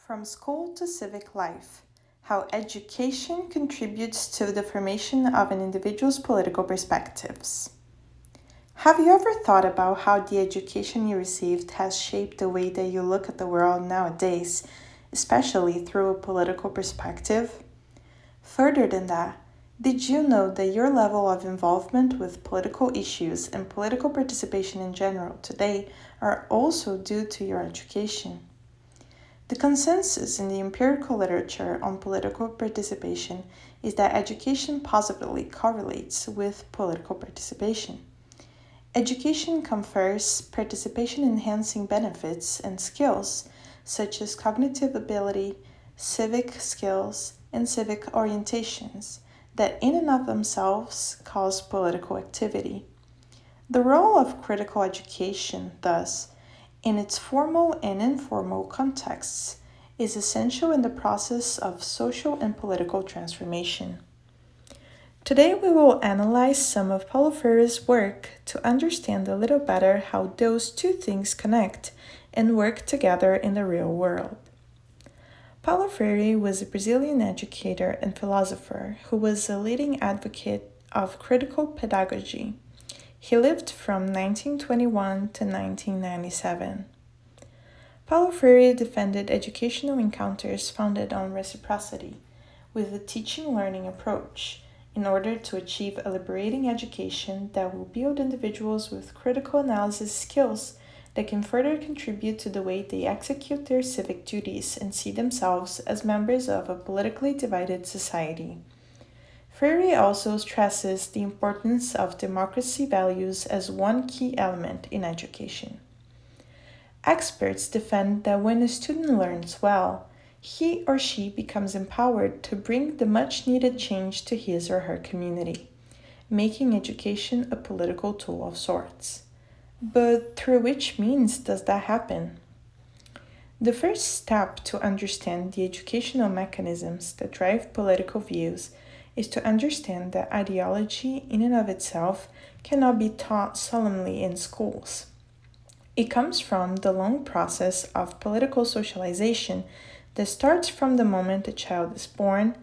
From school to civic life, how education contributes to the formation of an individual's political perspectives. Have you ever thought about how the education you received has shaped the way that you look at the world nowadays, especially through a political perspective? Further than that, did you know that your level of involvement with political issues and political participation in general today are also due to your education? The consensus in the empirical literature on political participation is that education positively correlates with political participation. Education confers participation-enhancing benefits and skills such as cognitive ability, civic skills, and civic orientations that in and of themselves cause political activity. The role of critical education, thus, in its formal and informal contexts, is essential in the process of social and political transformation. Today we will analyze some of Paulo Freire's work to understand a little better how those two things connect and work together in the real world. Paulo Freire was a Brazilian educator and philosopher who was a leading advocate of critical pedagogy. He lived from 1921 to 1997. Paulo Freire defended educational encounters founded on reciprocity, with a teaching-learning approach, in order to achieve a liberating education that will build individuals with critical analysis skills that can further contribute to the way they execute their civic duties and see themselves as members of a politically divided society. Freire also stresses the importance of democracy values as one key element in education. Experts defend that when a student learns well, he or she becomes empowered to bring the much-needed change to his or her community, making education a political tool of sorts. But through which means does that happen? The first step to understand the educational mechanisms that drive political views is to understand that ideology in and of itself cannot be taught solemnly in schools. It comes from the long process of political socialization that starts from the moment a child is born,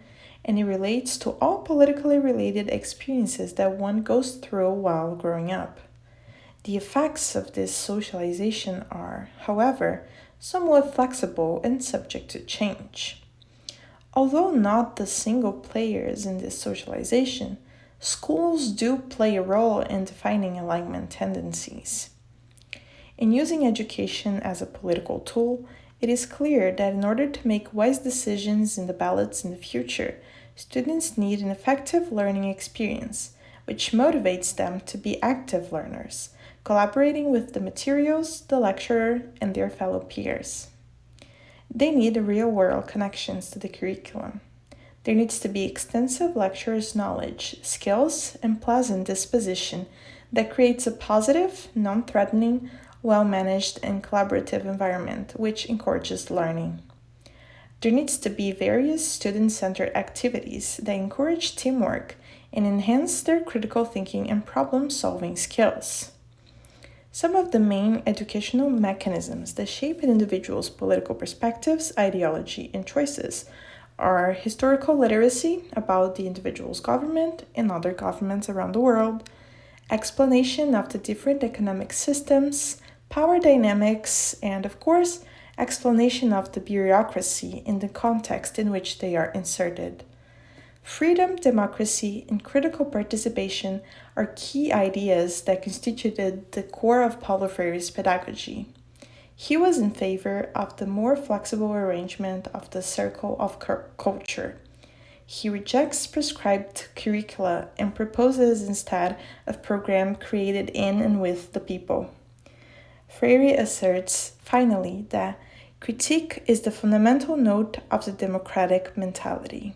and it relates to all politically related experiences that one goes through while growing up. The effects of this socialization are, however, somewhat flexible and subject to change. Although not the single players in this socialization, schools do play a role in defining alignment tendencies. In using education as a political tool, it is clear that in order to make wise decisions in the ballots in the future, students need an effective learning experience, which motivates them to be active learners, collaborating with the materials, the lecturer, and their fellow peers. They need real-world connections to the curriculum. There needs to be extensive lecturer's knowledge, skills, and pleasant disposition that creates a positive, non-threatening, well-managed, and collaborative environment which encourages learning. There needs to be various student-centered activities that encourage teamwork and enhance their critical thinking and problem-solving skills. Some of the main educational mechanisms that shape an individual's political perspectives, ideology, and choices are historical literacy about the individual's government and other governments around the world, explanation of the different economic systems, power dynamics, and, of course, explanation of the bureaucracy in the context in which they are inserted. Freedom, democracy, and critical participation are key ideas that constituted the core of Paulo Freire's pedagogy. He was in favor of the more flexible arrangement of the circle of culture. He rejects prescribed curricula and proposes instead a program created in and with the people. Freire asserts, finally, that critique is the fundamental note of the democratic mentality.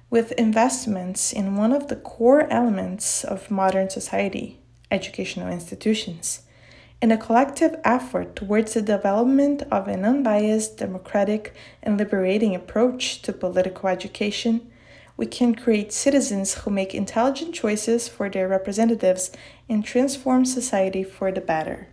With investments in one of the core elements of modern society, educational institutions, and a collective effort towards the development of an unbiased, democratic, and liberating approach to political education, we can create citizens who make intelligent choices for their representatives and transform society for the better.